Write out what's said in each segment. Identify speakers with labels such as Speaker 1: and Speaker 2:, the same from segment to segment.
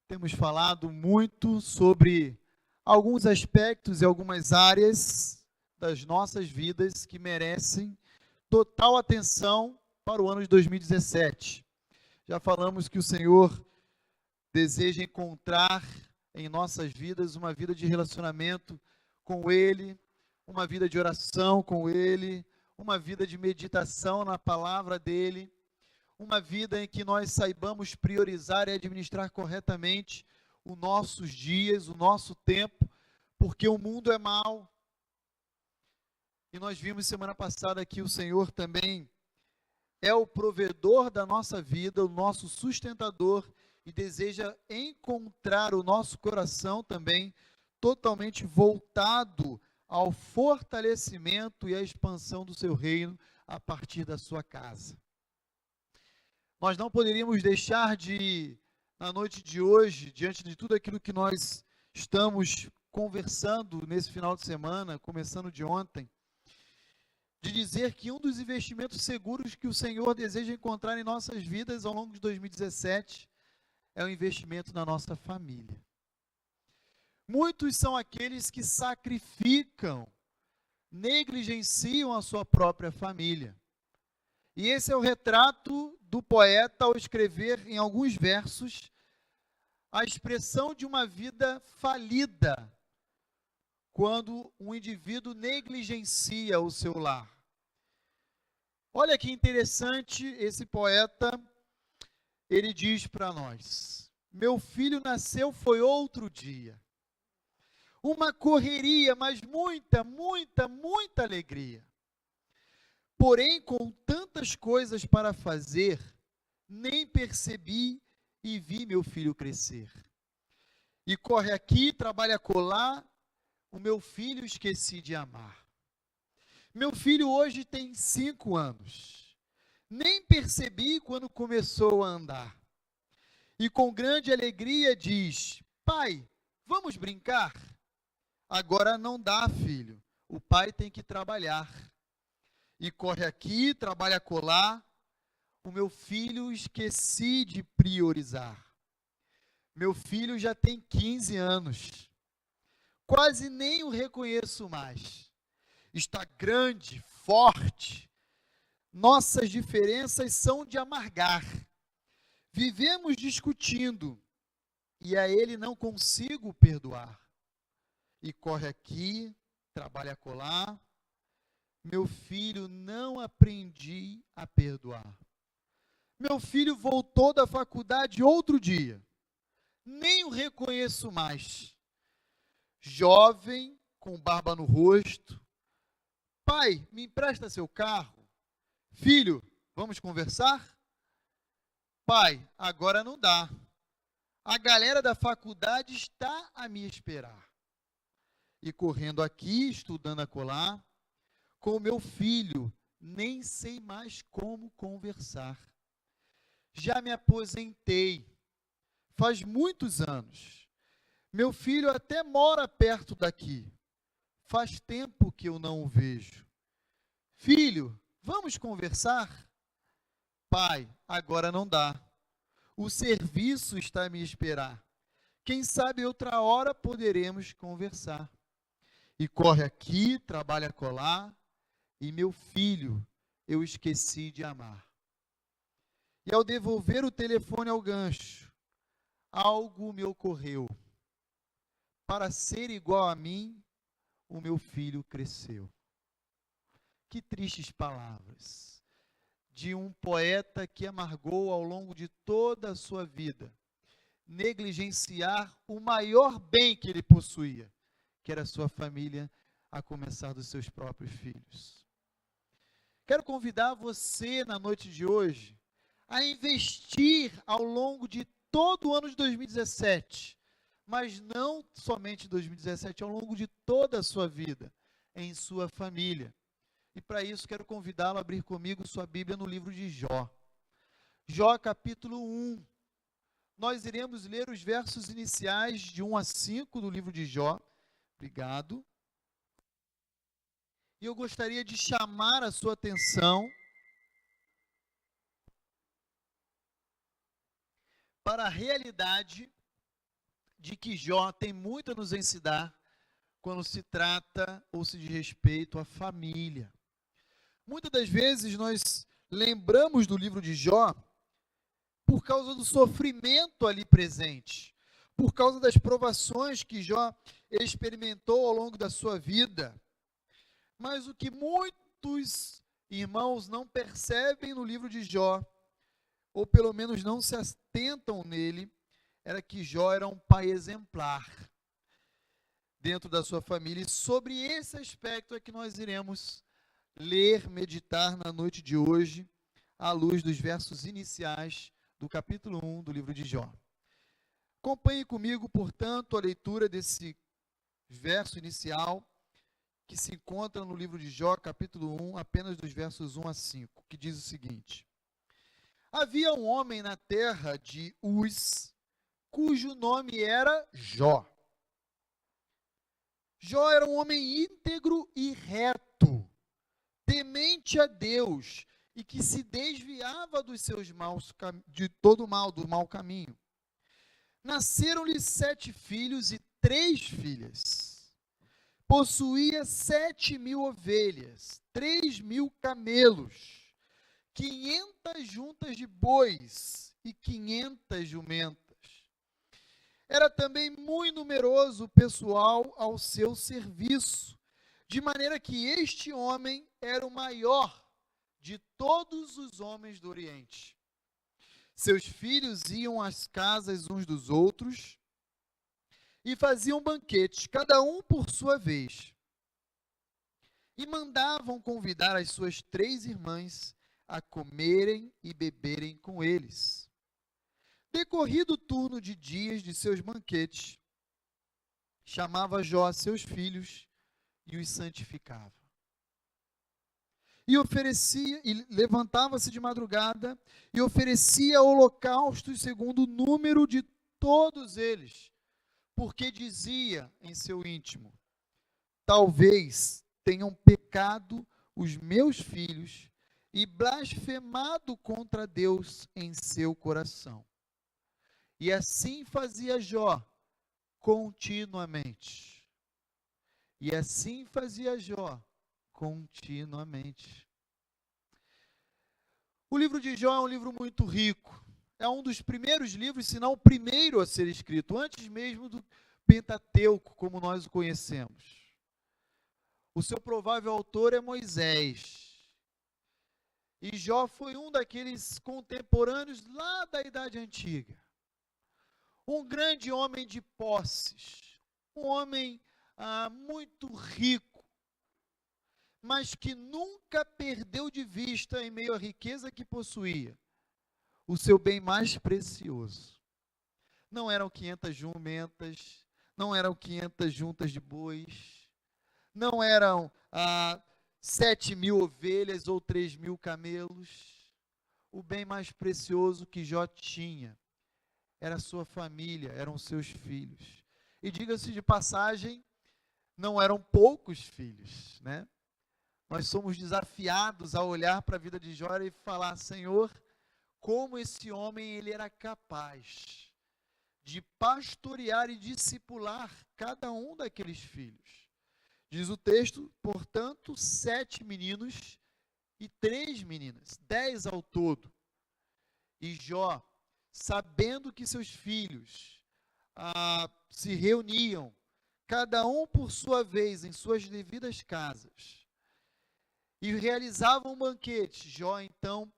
Speaker 1: Temos falado muito sobre alguns aspectos e algumas áreas das nossas vidas que merecem total atenção para o ano de 2017. Já falamos que o Senhor deseja encontrar em nossas vidas uma vida de relacionamento com Ele, uma vida de oração com Ele, uma vida de meditação na palavra dEle, uma vida em que nós saibamos priorizar e administrar corretamente os nossos dias, o nosso tempo, porque o mundo é mau. E nós vimos semana passada que o Senhor também é o provedor da nossa vida, o nosso sustentador, e deseja encontrar o nosso coração também totalmente voltado ao fortalecimento e à expansão do seu reino a partir da sua casa. Nós não poderíamos deixar de, na noite de hoje, diante de tudo aquilo que nós estamos conversando nesse final de semana, começando de ontem, de dizer que um dos investimentos seguros que o Senhor deseja encontrar em nossas vidas ao longo de 2017 é o investimento na nossa família. Muitos são aqueles que sacrificam, negligenciam a sua própria família. E esse é o retrato do poeta ao escrever em alguns versos a expressão de uma vida falida, quando um indivíduo negligencia o seu lar. Olha que interessante, esse poeta, ele diz para nós: meu filho nasceu foi outro dia. Uma correria, mas muita alegria. Porém, com tantas coisas para fazer, nem percebi e vi meu filho crescer. E corre aqui, trabalha acolá, o meu filho esqueci de amar. Meu filho hoje tem 5 anos. Nem percebi quando começou a andar. E com grande alegria diz: pai, vamos brincar? Agora não dá, filho. O pai tem que trabalhar. E corre aqui, trabalha acolá. O meu filho esqueci de priorizar. Meu filho já tem 15 anos. Quase nem o reconheço mais. Está grande, forte. Nossas diferenças são de amargar. Vivemos discutindo e a ele não consigo perdoar. E corre aqui, trabalha acolá. Meu filho, não aprendi a perdoar. Meu filho voltou da faculdade outro dia. Nem o reconheço mais. Jovem, com barba no rosto. Pai, me empresta seu carro? Filho, vamos conversar? Pai, agora não dá. A galera da faculdade está a me esperar. E correndo aqui, estudando acolá, com o meu filho, nem sei mais como conversar. Já me aposentei, faz muitos anos. Meu filho até mora perto daqui. Faz tempo que eu não o vejo. Filho, vamos conversar? Pai, agora não dá. O serviço está a me esperar. Quem sabe outra hora poderemos conversar. E corre aqui, trabalha acolá, e meu filho, eu esqueci de amar. E ao devolver o telefone ao gancho, algo me ocorreu. Para ser igual a mim, o meu filho cresceu. Que tristes palavras de um poeta que amargou ao longo de toda a sua vida negligenciar o maior bem que ele possuía, que era a sua família, a começar dos seus próprios filhos. Quero convidar você na noite de hoje a investir ao longo de todo o ano de 2017, mas não somente 2017, ao longo de toda a sua vida, em sua família. E para isso quero convidá-lo a abrir comigo sua Bíblia no livro de Jó. Jó capítulo 1. Nós iremos ler os versos iniciais de 1 a 5 do livro de Jó. Obrigado. E eu gostaria de chamar a sua atenção para a realidade de que Jó tem muito a nos ensinar quando se trata ou se diz respeito à família. Muitas das vezes nós lembramos do livro de Jó por causa do sofrimento ali presente, por causa das provações que Jó experimentou ao longo da sua vida. Mas o que muitos irmãos não percebem no livro de Jó, ou pelo menos não se atentam nele, era que Jó era um pai exemplar dentro da sua família. E sobre esse aspecto é que nós iremos ler, meditar na noite de hoje, à luz dos versos iniciais do capítulo 1 do livro de Jó. Acompanhe comigo, portanto, a leitura desse verso inicial, que se encontra no livro de Jó, capítulo 1, apenas dos versos 1 a 5, que diz o seguinte: Havia um homem na terra de Uz, cujo nome era Jó. Jó era um homem íntegro e reto, temente a Deus, e que se desviava dos seus maus de todo o mal, do mau caminho. Nasceram-lhe 7 filhos e 3 filhas. Possuía 7.000 ovelhas, 3.000 camelos, 500 juntas de bois e 500 jumentas. Era também muito numeroso o pessoal ao seu serviço, de maneira que este homem era o maior de todos os homens do Oriente. Seus filhos iam às casas uns dos outros e faziam banquetes, cada um por sua vez. E mandavam convidar as suas 3 irmãs a comerem e beberem com eles. Decorrido o turno de dias de seus banquetes, chamava Jó a seus filhos e os santificava. E levantava-se de madrugada e oferecia holocaustos segundo o número de todos eles, porque dizia em seu íntimo: talvez tenham pecado os meus filhos e blasfemado contra Deus em seu coração. E assim fazia Jó continuamente. E assim fazia Jó continuamente. O livro de Jó é um livro muito rico. É um dos primeiros livros, se não o primeiro a ser escrito, antes mesmo do Pentateuco, como nós o conhecemos. O seu provável autor é Moisés. E Jó foi um daqueles contemporâneos lá da Idade Antiga. Um grande homem de posses, um homem muito rico, mas que nunca perdeu de vista, em meio à riqueza que possuía, o seu bem mais precioso. Não eram 500 jumentas, não eram 500 juntas de bois, não eram 7.000 ovelhas ou 3.000 camelos. O bem mais precioso que Jó tinha era a sua família, eram seus filhos. E diga-se de passagem, não eram poucos filhos, né? Nós somos desafiados a olhar para a vida de Jó e falar: Senhor, como esse homem ele era capaz de pastorear e discipular cada um daqueles filhos. Diz o texto, portanto, 7 meninos e 3 meninas, 10 ao todo. E Jó, sabendo que seus filhos se reuniam, cada um por sua vez, em suas devidas casas, e realizavam um banquete, Jó então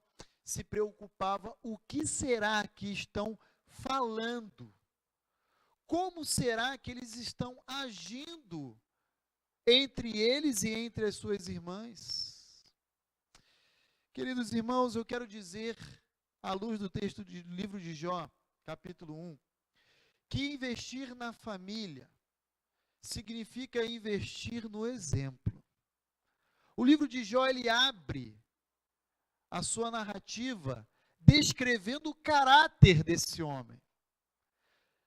Speaker 1: se preocupava: o que será que estão falando? Como será que eles estão agindo entre eles e entre as suas irmãs? Queridos irmãos, eu quero dizer, à luz do texto do livro de Jó, capítulo 1, que investir na família significa investir no exemplo. O livro de Jó, ele abre a sua narrativa descrevendo o caráter desse homem.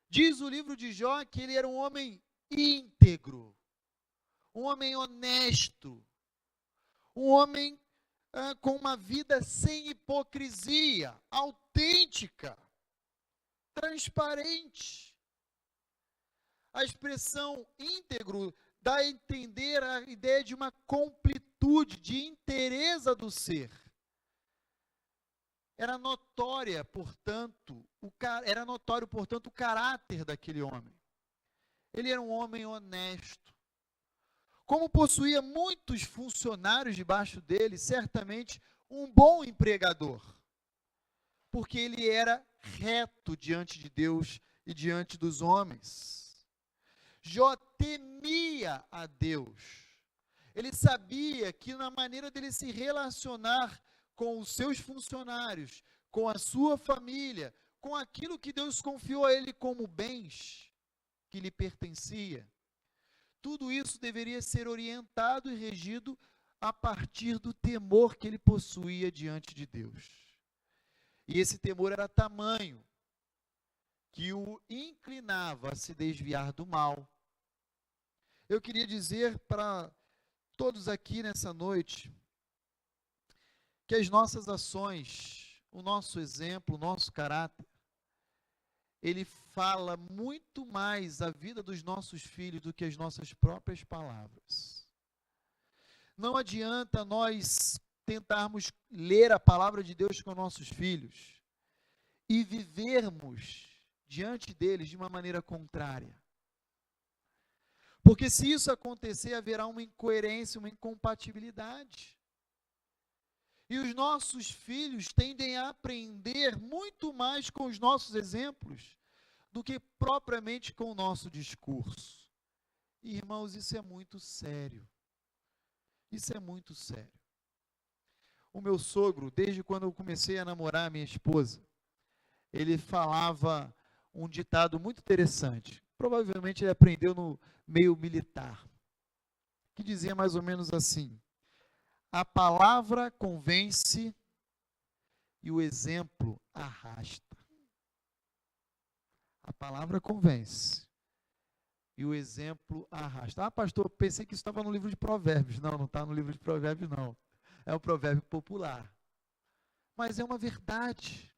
Speaker 1: Diz o livro de Jó que ele era um homem íntegro, um homem honesto, um homem com uma vida sem hipocrisia, autêntica, transparente. A expressão íntegro dá a entender a ideia de uma completude, de inteireza do ser. Era notório, portanto, o caráter daquele homem. Ele era um homem honesto. Como possuía muitos funcionários debaixo dele, certamente um bom empregador, porque ele era reto diante de Deus e diante dos homens. Jó temia a Deus. Ele sabia que na maneira dele se relacionar com os seus funcionários, com a sua família, com aquilo que Deus confiou a ele como bens que lhe pertencia, tudo isso deveria ser orientado e regido a partir do temor que ele possuía diante de Deus. E esse temor era tamanho que o inclinava a se desviar do mal. Eu queria dizer para todos aqui nessa noite que as nossas ações, o nosso exemplo, o nosso caráter, ele fala muito mais a vida dos nossos filhos do que as nossas próprias palavras. Não adianta nós tentarmos ler a palavra de Deus com nossos filhos e vivermos diante deles de uma maneira contrária. Porque se isso acontecer, haverá uma incoerência, uma incompatibilidade. E os nossos filhos tendem a aprender muito mais com os nossos exemplos do que propriamente com o nosso discurso. E, irmãos, isso é muito sério. Isso é muito sério. O meu sogro, desde quando eu comecei a namorar a minha esposa, ele falava um ditado muito interessante. Provavelmente ele aprendeu no meio militar, que dizia mais ou menos assim: a palavra convence e o exemplo arrasta. A palavra convence e o exemplo arrasta. Ah, pastor, pensei que isso estava no livro de Provérbios. Não, não está no livro de Provérbios, não. É um provérbio popular. Mas é uma verdade.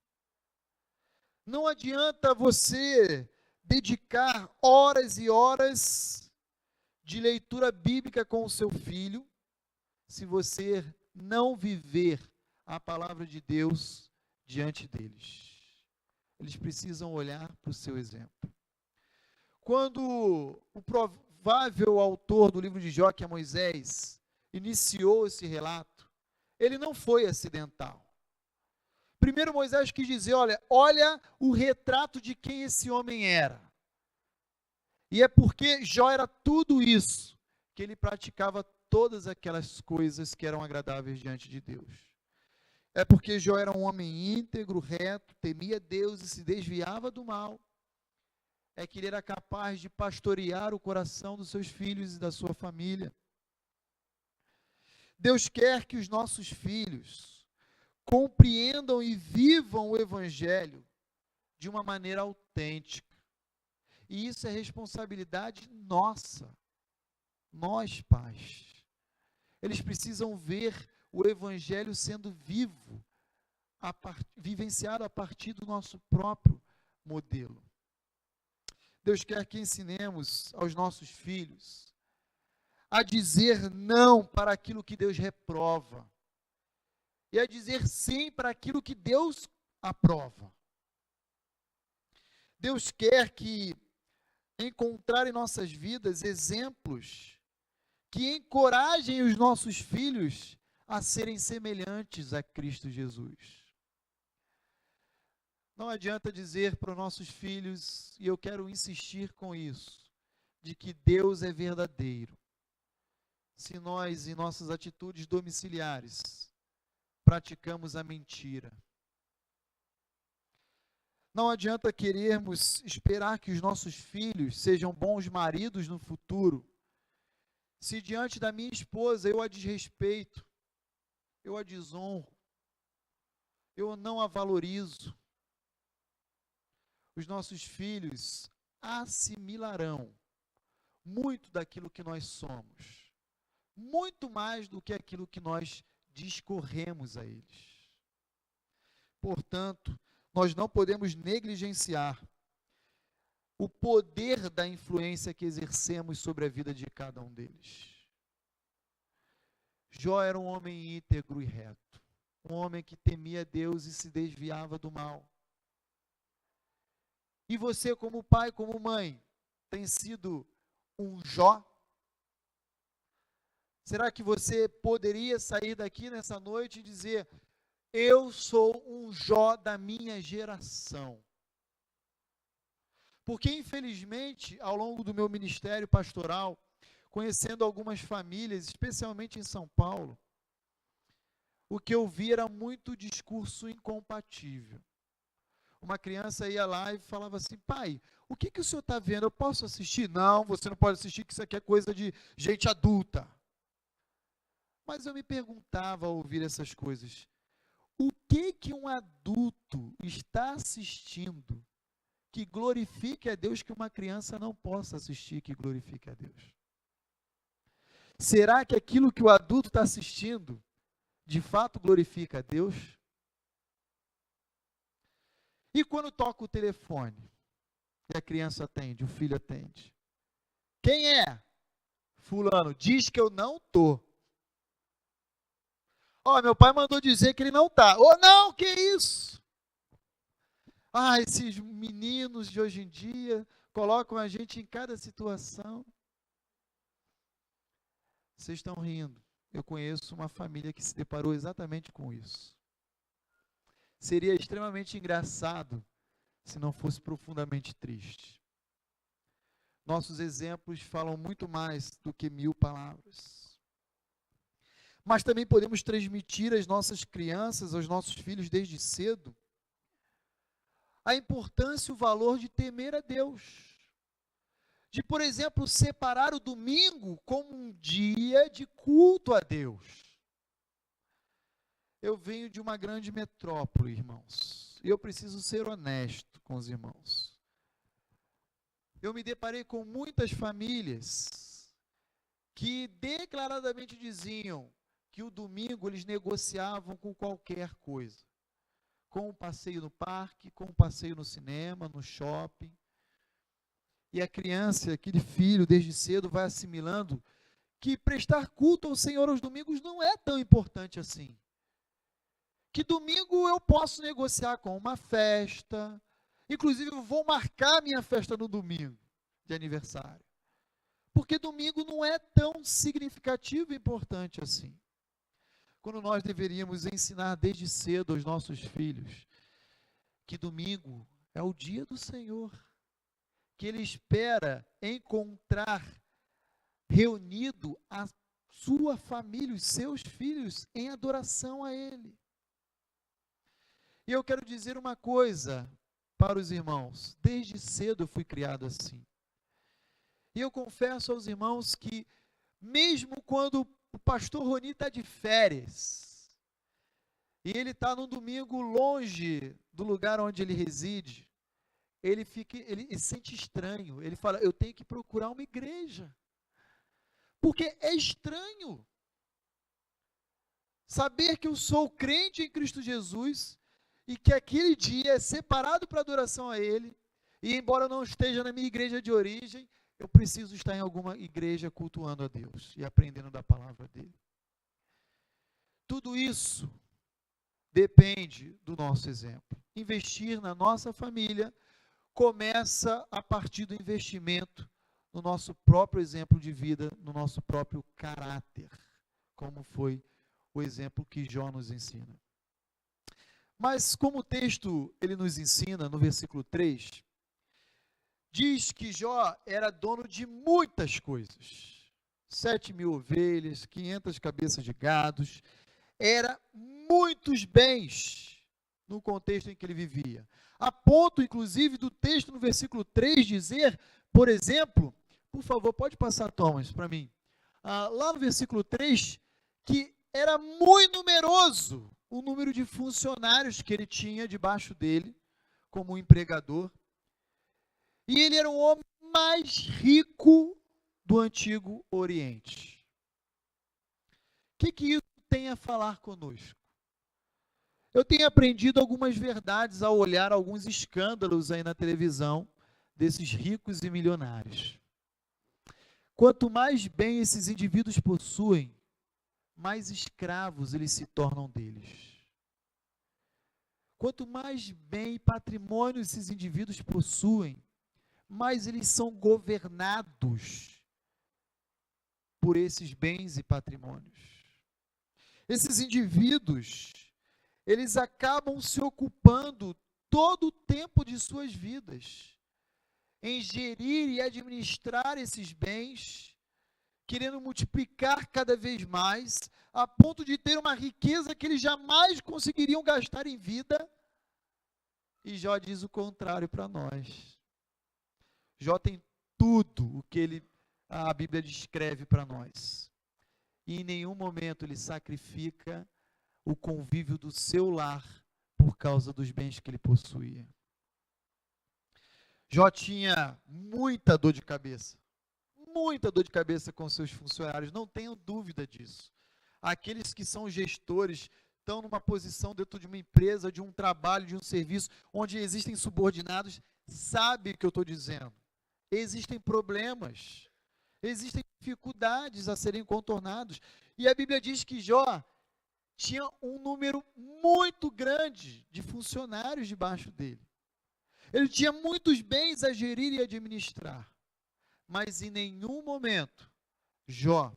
Speaker 1: Não adianta você dedicar horas e horas de leitura bíblica com o seu filho, se você não viver a palavra de Deus diante deles. Eles precisam olhar para o seu exemplo. Quando o provável autor do livro de Jó, que é Moisés, iniciou esse relato, ele não foi acidental. Primeiro Moisés quis dizer, olha o retrato de quem esse homem era. E é porque Jó era tudo isso, que ele praticava todas aquelas coisas que eram agradáveis diante de Deus. É porque Jó era um homem íntegro, reto, temia Deus e se desviava do mal. É que ele era capaz de pastorear o coração dos seus filhos e da sua família. Deus quer que os nossos filhos compreendam e vivam o Evangelho de uma maneira autêntica. E isso é responsabilidade nossa, nós pais. Eles precisam ver o Evangelho sendo vivo, vivenciado a partir do nosso próprio modelo. Deus quer que ensinemos aos nossos filhos a dizer não para aquilo que Deus reprova e a dizer sim para aquilo que Deus aprova. Deus quer que encontrar em nossas vidas exemplos que encorajem os nossos filhos a serem semelhantes a Cristo Jesus. Não adianta dizer para os nossos filhos, e eu quero insistir com isso, de que Deus é verdadeiro, se nós, em nossas atitudes domiciliares, praticamos a mentira. Não adianta querermos esperar que os nossos filhos sejam bons maridos no futuro, se diante da minha esposa eu a desrespeito, eu a desonro, eu não a valorizo. Os nossos filhos assimilarão muito daquilo que nós somos, muito mais do que aquilo que nós discorremos a eles. Portanto, nós não podemos negligenciar o poder da influência que exercemos sobre a vida de cada um deles. Jó era um homem íntegro e reto, um homem que temia Deus e se desviava do mal. E você, como pai, como mãe, tem sido um Jó? Será que você poderia sair daqui nessa noite e dizer: eu sou um Jó da minha geração? Porque, infelizmente, ao longo do meu ministério pastoral, conhecendo algumas famílias, especialmente em São Paulo, o que eu vi era muito discurso incompatível. Uma criança ia lá e falava assim: pai, o que o senhor está vendo? Eu posso assistir? Não, você não pode assistir, que isso aqui é coisa de gente adulta. Mas eu me perguntava ao ouvir essas coisas: o que um adulto está assistindo que glorifique a Deus que uma criança não possa assistir que glorifique a Deus? Será que aquilo que o adulto está assistindo de fato glorifica a Deus? E quando toca o telefone e a criança atende, o filho atende: quem é? Fulano. Diz que eu não estou. Meu pai mandou dizer que ele não está. Não, que isso? Esses meninos de hoje em dia colocam a gente em cada situação. Vocês estão rindo. Eu conheço uma família que se deparou exatamente com isso. Seria extremamente engraçado se não fosse profundamente triste. Nossos exemplos falam muito mais do que 1000 palavras. Mas também podemos transmitir às nossas crianças, aos nossos filhos desde cedo, a importância e o valor de temer a Deus. De, por exemplo, separar o domingo como um dia de culto a Deus. Eu venho de uma grande metrópole, irmãos, e eu preciso ser honesto com os irmãos. Eu me deparei com muitas famílias que declaradamente diziam que o domingo eles negociavam com qualquer coisa. Com um passeio no parque, com um passeio no cinema, no shopping. E a criança, aquele filho, desde cedo, vai assimilando que prestar culto ao Senhor aos domingos não é tão importante assim. Que domingo eu posso negociar com uma festa, inclusive eu vou marcar minha festa no domingo de aniversário. Porque domingo não é tão significativo e importante assim. Quando nós deveríamos ensinar desde cedo aos nossos filhos que domingo é o dia do Senhor, que Ele espera encontrar reunido a sua família, os seus filhos, em adoração a Ele. E eu quero dizer uma coisa para os irmãos: desde cedo eu fui criado assim. E eu confesso aos irmãos que, mesmo quando o pastor Roni está de férias, e ele está num domingo longe do lugar onde ele reside, ele se sente estranho. Ele fala: eu tenho que procurar uma igreja, porque é estranho saber que eu sou crente em Cristo Jesus e que aquele dia é separado para adoração a Ele, e embora eu não esteja na minha igreja de origem, eu preciso estar em alguma igreja cultuando a Deus e aprendendo da palavra dEle. Tudo isso depende do nosso exemplo. Investir na nossa família começa a partir do investimento no nosso próprio exemplo de vida, no nosso próprio caráter, como foi o exemplo que Jó nos ensina. Mas como o texto ele nos ensina no versículo 3, diz que Jó era dono de muitas coisas. 7.000 ovelhas, 500 cabeças de gados, era muitos bens no contexto em que ele vivia. A ponto, inclusive, do texto no versículo 3 dizer, por exemplo, por favor, pode passar, Thomas, para mim, lá no versículo 3, que era muito numeroso o número de funcionários que ele tinha debaixo dele, como um empregador. E ele era o homem mais rico do Antigo Oriente. O que isso tem a falar conosco? Eu tenho aprendido algumas verdades ao olhar alguns escândalos aí na televisão desses ricos e milionários. Quanto mais bem esses indivíduos possuem, mais escravos eles se tornam deles. Quanto mais bem e patrimônio esses indivíduos possuem, mais eles são governados por esses bens e patrimônios. Esses indivíduos, eles acabam se ocupando todo o tempo de suas vidas em gerir e administrar esses bens, querendo multiplicar cada vez mais, a ponto de ter uma riqueza que eles jamais conseguiriam gastar em vida. E Jó diz o contrário para nós. Jó tem tudo o que a Bíblia descreve para nós. E em nenhum momento ele sacrifica o convívio do seu lar por causa dos bens que ele possuía. Jó tinha muita dor de cabeça com seus funcionários, não tenham dúvida disso. Aqueles que são gestores, estão numa posição dentro de uma empresa, de um trabalho, de um serviço, onde existem subordinados, sabem o que eu estou dizendo. Existem problemas, existem dificuldades a serem contornados. E a Bíblia diz que Jó tinha um número muito grande de funcionários debaixo dele. Ele tinha muitos bens a gerir e administrar. Mas em nenhum momento, Jó,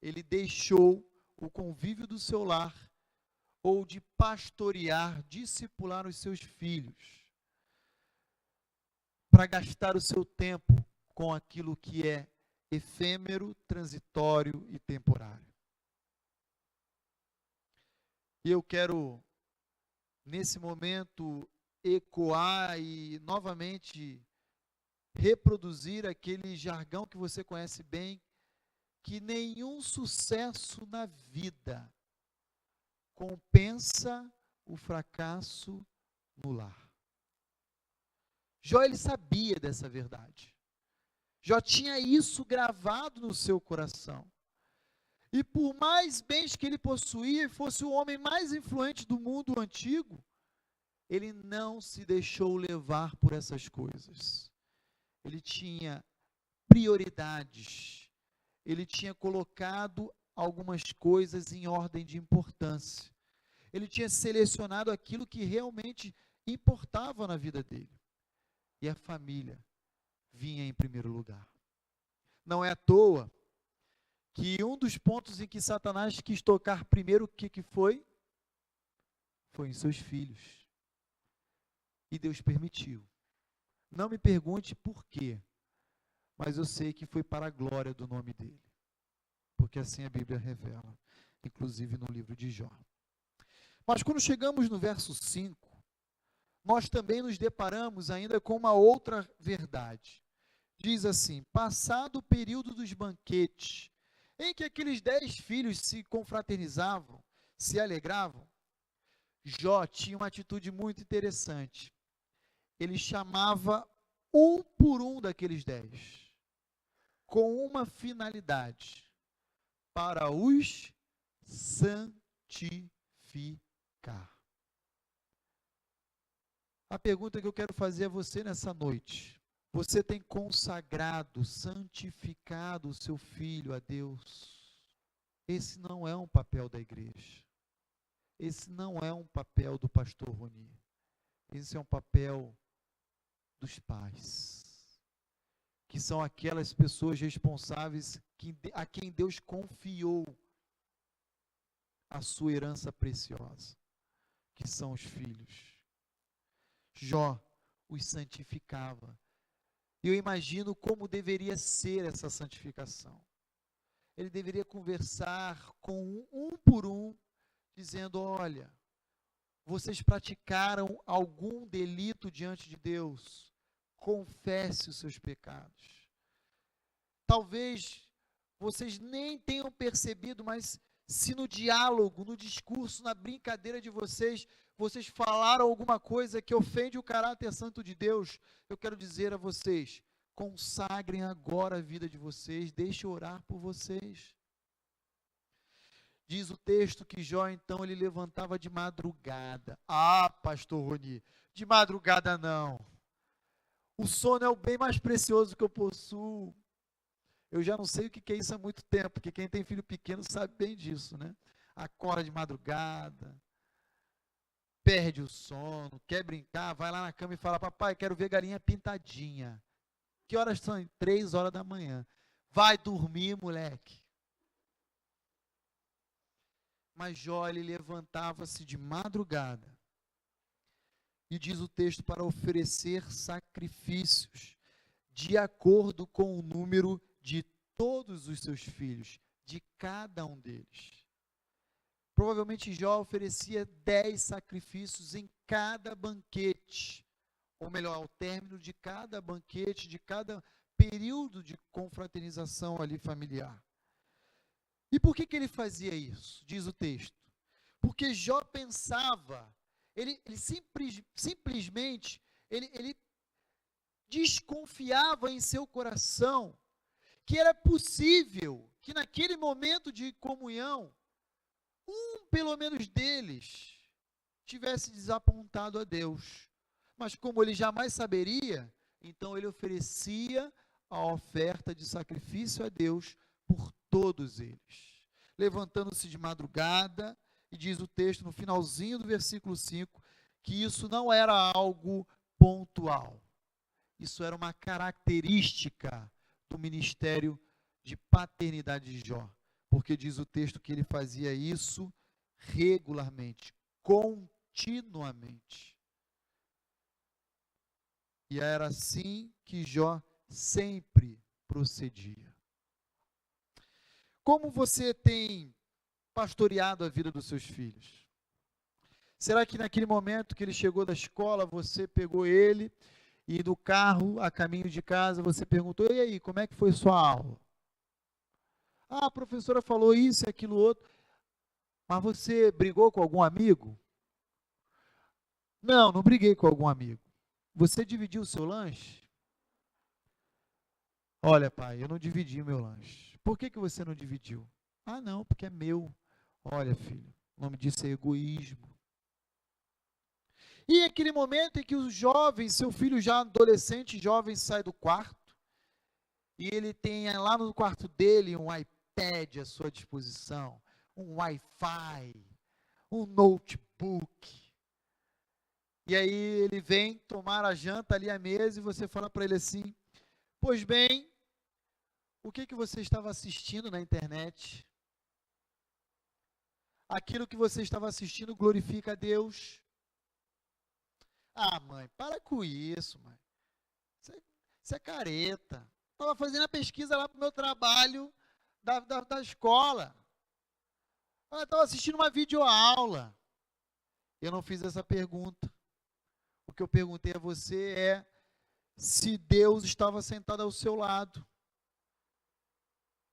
Speaker 1: ele deixou o convívio do seu lar ou de pastorear, discipular os seus filhos, para gastar o seu tempo com aquilo que é efêmero, transitório e temporário. E eu quero, nesse momento, ecoar e novamente reproduzir aquele jargão que você conhece bem, que nenhum sucesso na vida compensa o fracasso no lar. Jó, ele sabia dessa verdade. Jó tinha isso gravado no seu coração. E por mais bens que ele possuía, fosse o homem mais influente do mundo antigo, ele não se deixou levar por essas coisas. Ele tinha prioridades. Ele tinha colocado algumas coisas em ordem de importância. Ele tinha selecionado aquilo que realmente importava na vida dele. E a família vinha em primeiro lugar. Não é à toa que um dos pontos em que Satanás quis tocar primeiro, o que foi? Foi em seus filhos. E Deus permitiu. Não me pergunte por quê, mas eu sei que foi para a glória do nome dele. Porque assim a Bíblia revela, inclusive no livro de Jó. Mas quando chegamos no verso 5, nós também nos deparamos ainda com uma outra verdade. Diz assim: passado o período dos banquetes, em que aqueles 10 filhos se confraternizavam, se alegravam, Jó tinha uma atitude muito interessante. Ele chamava um por um daqueles 10, com uma finalidade: para os santificar. A pergunta que eu quero fazer a você nessa noite: você tem consagrado, santificado o seu filho a Deus? Esse não é um papel da igreja. Esse não é um papel do pastor Roni. Esse é um papel dos pais, que são aquelas pessoas responsáveis a quem Deus confiou a sua herança preciosa, que são os filhos. Jó os santificava. Eu imagino como deveria ser essa santificação. Ele deveria conversar com um por um, dizendo: olha, vocês praticaram algum delito diante de Deus, confesse os seus pecados. Talvez vocês nem tenham percebido, mas se no diálogo, no discurso, na brincadeira de vocês, vocês falaram alguma coisa que ofende o caráter santo de Deus, eu quero dizer a vocês: consagrem agora a vida de vocês, deixe orar por vocês. Diz o texto que Jó, então, ele levantava de madrugada. Ah, pastor Roni, de madrugada não. O sono é o bem mais precioso que eu possuo. Eu já não sei o que é isso há muito tempo, porque quem tem filho pequeno sabe bem disso, né? Acorda de madrugada, perde o sono, quer brincar, vai lá na cama e fala: papai, quero ver galinha pintadinha. Que horas são? 3 horas da manhã. Vai dormir, moleque. Mas Jó, ele levantava-se de madrugada, e diz o texto, para oferecer sacrifícios, de acordo com o número de todos os seus filhos, de cada um deles. Provavelmente Jó oferecia 10 sacrifícios em cada banquete, ou melhor, ao término de cada banquete, de cada período de confraternização ali familiar. E por que ele fazia isso? Diz o texto. Porque Jó pensava, ele simplesmente desconfiava em seu coração que era possível que naquele momento de comunhão, pelo menos deles, tivesse desapontado a Deus. Mas como ele jamais saberia, então ele oferecia a oferta de sacrifício a Deus por todos eles. Levantando-se de madrugada, e diz o texto no finalzinho do versículo 5, que isso não era algo pontual. Isso era uma característica do ministério de paternidade de Jó. Porque diz o texto que ele fazia isso regularmente, continuamente. E era assim que Jó sempre procedia. Como você tem pastoreado a vida dos seus filhos? Será que naquele momento que ele chegou da escola, você pegou ele e no carro, a caminho de casa, você perguntou: e aí, como é que foi sua aula? Ah, a professora falou isso e aquilo outro. Mas você brigou com algum amigo? Não, não briguei com algum amigo. Você dividiu o seu lanche? Olha, pai, eu não dividi o meu lanche. Por que você não dividiu? Ah, não, porque é meu. Olha, filho, o nome disso é egoísmo. E aquele momento em que o jovem, seu filho já adolescente, jovem, sai do quarto, e ele tem lá no quarto dele um iPad à sua disposição, um Wi-Fi, um notebook. E aí ele vem tomar a janta ali à mesa e você fala para ele assim: pois bem, o que você estava assistindo na internet? Aquilo que você estava assistindo glorifica a Deus? Ah, mãe, para com isso, mãe. Isso é careta. Estava fazendo a pesquisa lá para o meu trabalho da escola. Estava assistindo uma videoaula. Eu não fiz essa pergunta. O que eu perguntei a você é se Deus estava sentado ao seu lado,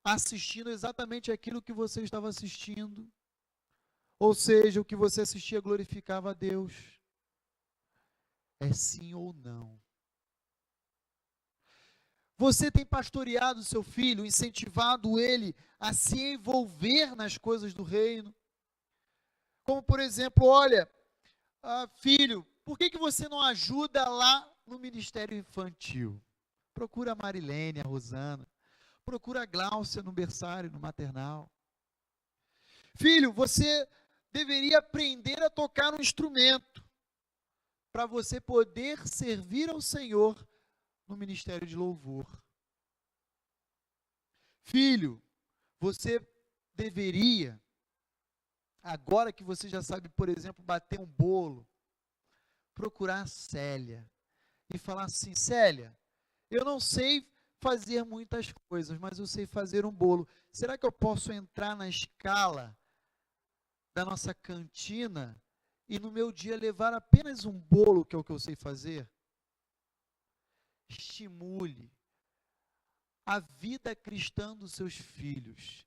Speaker 1: assistindo exatamente aquilo que você estava assistindo. Ou seja, o que você assistia glorificava a Deus. É sim ou não? Você tem pastoreado seu filho, incentivado ele a se envolver nas coisas do reino? Como, por exemplo, olha, filho, por que você não ajuda lá no ministério infantil? Procura a Marilene, a Rosana. Procura a Gláucia no berçário, no maternal. Filho, você deveria aprender a tocar um instrumento para você poder servir ao Senhor no ministério de louvor. Filho, você deveria, agora que você já sabe, por exemplo, bater um bolo, procurar a Célia e falar assim: Célia, eu não sei fazer muitas coisas, mas eu sei fazer um bolo. Será que eu posso entrar na escala da nossa cantina e no meu dia levar apenas um bolo, que é o que eu sei fazer? Estimule a vida cristã dos seus filhos,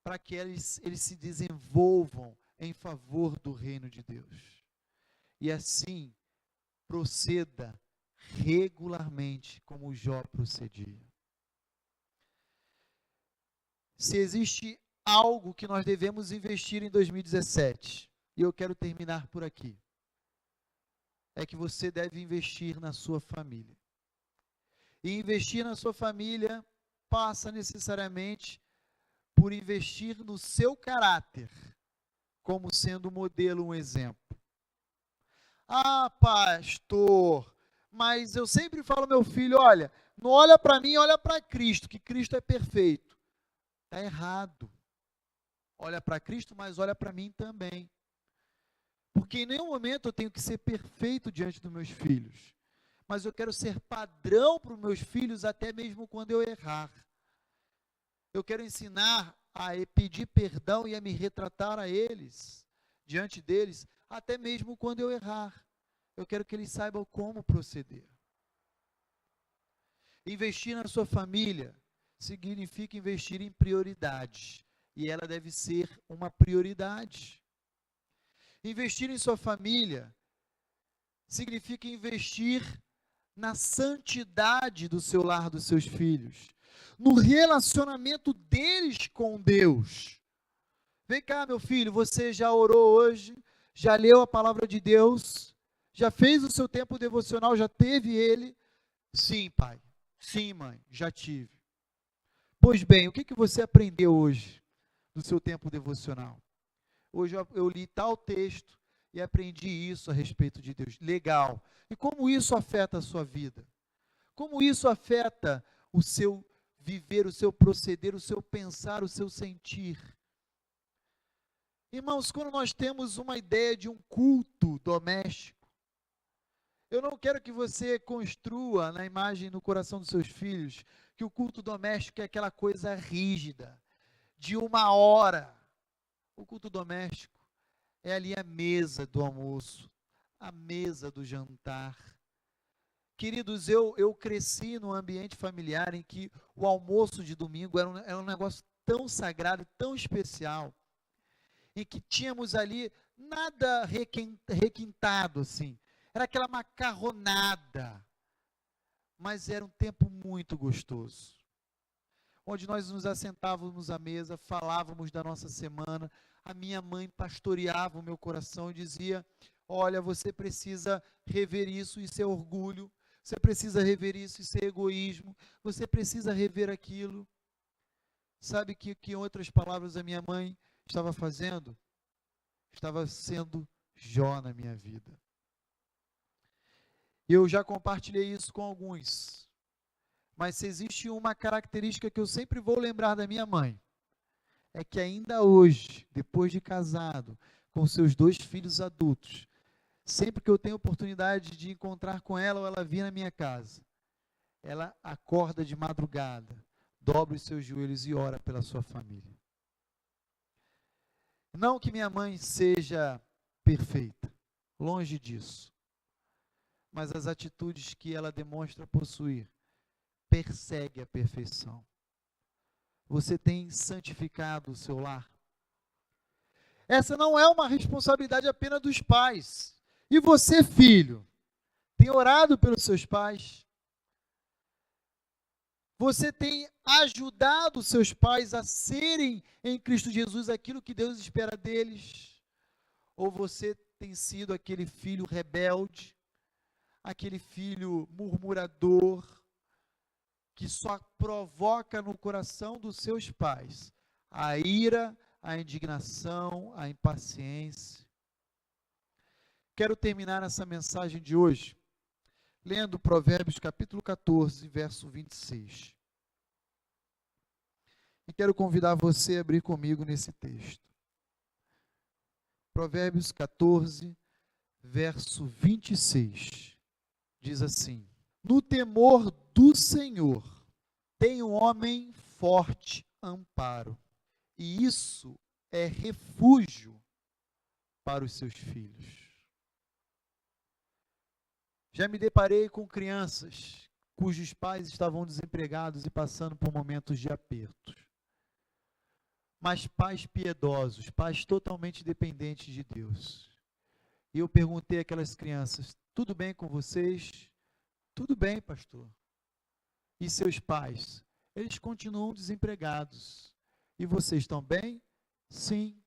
Speaker 1: para que eles se desenvolvam em favor do reino de Deus. E assim, proceda regularmente como Jó procedia. Se existe algo que nós devemos investir em 2017, e eu quero terminar por aqui, é que você deve investir na sua família. E investir na sua família passa necessariamente por investir no seu caráter, como sendo um modelo, um exemplo. Ah, pastor, mas eu sempre falo ao meu filho, olha, não olha para mim, olha para Cristo, que Cristo é perfeito. Está errado. Olha para Cristo, mas olha para mim também. Porque em nenhum momento eu tenho que ser perfeito diante dos meus filhos. Mas eu quero ser padrão para os meus filhos até mesmo quando eu errar. Eu quero ensinar a pedir perdão e a me retratar a eles, diante deles, até mesmo quando eu errar. Eu quero que eles saibam como proceder. Investir na sua família significa investir em prioridades. E ela deve ser uma prioridade. Investir em sua família significa investir na santidade do seu lar, dos seus filhos, no relacionamento deles com Deus. Vem cá, meu filho, você já orou hoje? Já leu a palavra de Deus? Já fez o seu tempo devocional? Já teve ele? Sim, pai. Sim, mãe, já tive. Pois bem, o que você aprendeu hoje do seu tempo devocional? Hoje eu li tal texto e aprendi isso a respeito de Deus. Legal. E como isso afeta a sua vida? Como isso afeta o seu viver, o seu proceder, o seu pensar, o seu sentir? Irmãos, quando nós temos uma ideia de um culto doméstico, eu não quero que você construa na imagem, no coração dos seus filhos, que o culto doméstico é aquela coisa rígida, de 1 hora. O culto doméstico é ali a mesa do almoço, a mesa do jantar. Queridos, eu cresci num ambiente familiar em que o almoço de domingo era um negócio tão sagrado, tão especial, em que tínhamos ali nada requintado assim, era aquela macarronada, mas era um tempo muito gostoso, onde nós nos assentávamos à mesa, falávamos da nossa semana. A minha mãe pastoreava o meu coração e dizia, olha, você precisa rever isso é orgulho, você precisa rever isso é egoísmo, você precisa rever aquilo. Sabe que em outras palavras a minha mãe estava fazendo? Estava sendo Jó na minha vida. Eu já compartilhei isso com alguns, mas se existe uma característica que eu sempre vou lembrar da minha mãe, é que ainda hoje, depois de casado, com seus 2 filhos adultos, sempre que eu tenho oportunidade de encontrar com ela ou ela vir na minha casa, ela acorda de madrugada, dobra os seus joelhos e ora pela sua família. Não que minha mãe seja perfeita, longe disso, mas as atitudes que ela demonstra possuir persegue a perfeição. Você tem santificado o seu lar? Essa não é uma responsabilidade apenas dos pais. E você, filho, tem orado pelos seus pais? Você tem ajudado os seus pais a serem em Cristo Jesus aquilo que Deus espera deles? Ou você tem sido aquele filho rebelde, aquele filho murmurador, que só provoca no coração dos seus pais a ira, a indignação, a impaciência? Quero terminar essa mensagem de hoje lendo Provérbios capítulo 14, verso 26. E quero convidar você a abrir comigo nesse texto. Provérbios 14, verso 26. Diz assim: no temor do Senhor tem o homem forte amparo, e isso é refúgio para os seus filhos. Já me deparei com crianças cujos pais estavam desempregados e passando por momentos de apertos. Mas pais piedosos, pais totalmente dependentes de Deus. E eu perguntei àquelas crianças, tudo bem com vocês? Tudo bem, pastor. E seus pais? Eles continuam desempregados. E vocês estão bem? Sim.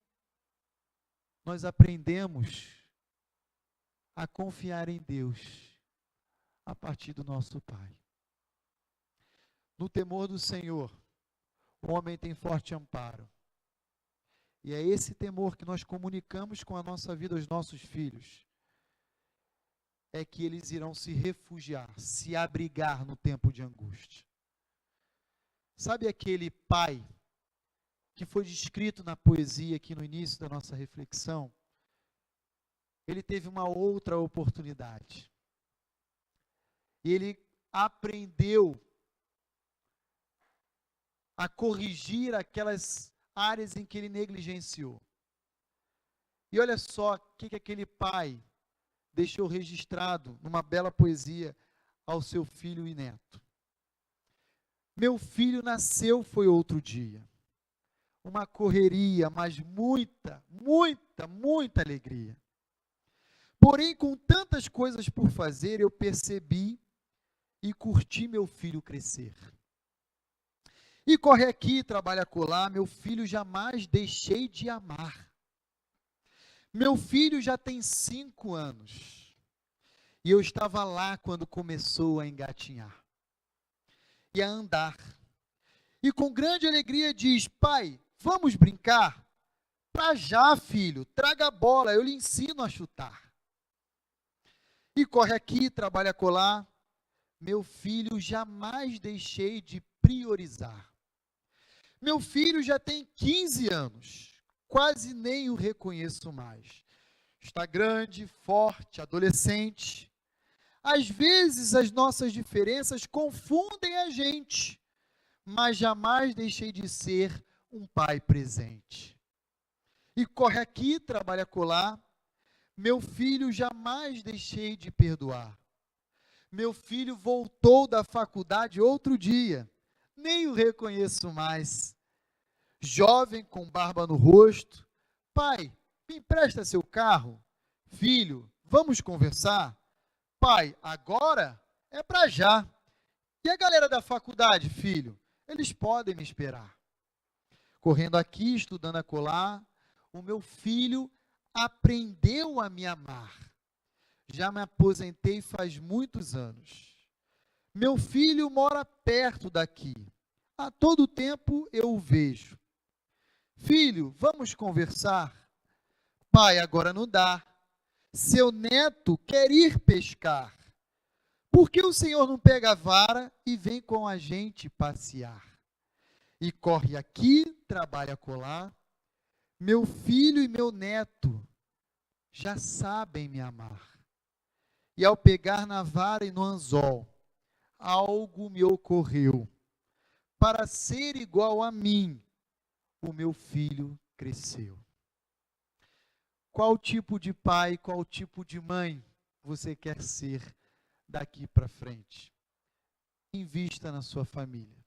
Speaker 1: Nós aprendemos a confiar em Deus a partir do nosso pai. No temor do Senhor, o homem tem forte amparo. E é esse temor que nós comunicamos com a nossa vida aos nossos filhos. É que eles irão se refugiar, se abrigar no tempo de angústia. Sabe aquele pai que foi descrito na poesia aqui no início da nossa reflexão? Ele teve uma outra oportunidade. E ele aprendeu a corrigir aquelas áreas em que ele negligenciou. E olha só o que aquele pai deixou registrado numa bela poesia ao seu filho e neto. Meu filho nasceu foi outro dia. Uma correria, mas muita, muita, muita alegria. Porém, com tantas coisas por fazer, eu percebi e curti meu filho crescer. E corre aqui, trabalha acolá, meu filho jamais deixei de amar. Meu filho já tem 5 anos. E eu estava lá quando começou a engatinhar. E a andar. E com grande alegria diz, pai, vamos brincar? Pra já, filho, traga a bola, eu lhe ensino a chutar. E corre aqui, trabalha acolá, meu filho jamais deixei de priorizar. Meu filho já tem 15 anos, quase nem o reconheço mais. Está grande, forte, adolescente. Às vezes as nossas diferenças confundem a gente, mas jamais deixei de ser um pai presente. E corre aqui, trabalha acolá, meu filho jamais deixei de perdoar. Meu filho voltou da faculdade outro dia, nem o reconheço mais. Jovem com barba no rosto, pai, me empresta seu carro? Filho, vamos conversar? Pai, agora é para já. E a galera da faculdade, filho? Eles podem me esperar. Correndo aqui, estudando acolá, o meu filho aprendeu a me amar. Já me aposentei faz muitos anos. Meu filho mora perto daqui. A todo tempo eu o vejo. Filho, vamos conversar? Pai, agora não dá. Seu neto quer ir pescar. Por que o senhor não pega a vara e vem com a gente passear? E corre aqui, trabalha acolá. Meu filho e meu neto já sabem me amar. E ao pegar na vara e no anzol, algo me ocorreu. Para ser igual a mim, o meu filho cresceu. Qual tipo de pai, qual tipo de mãe você quer ser daqui para frente? Invista na sua família.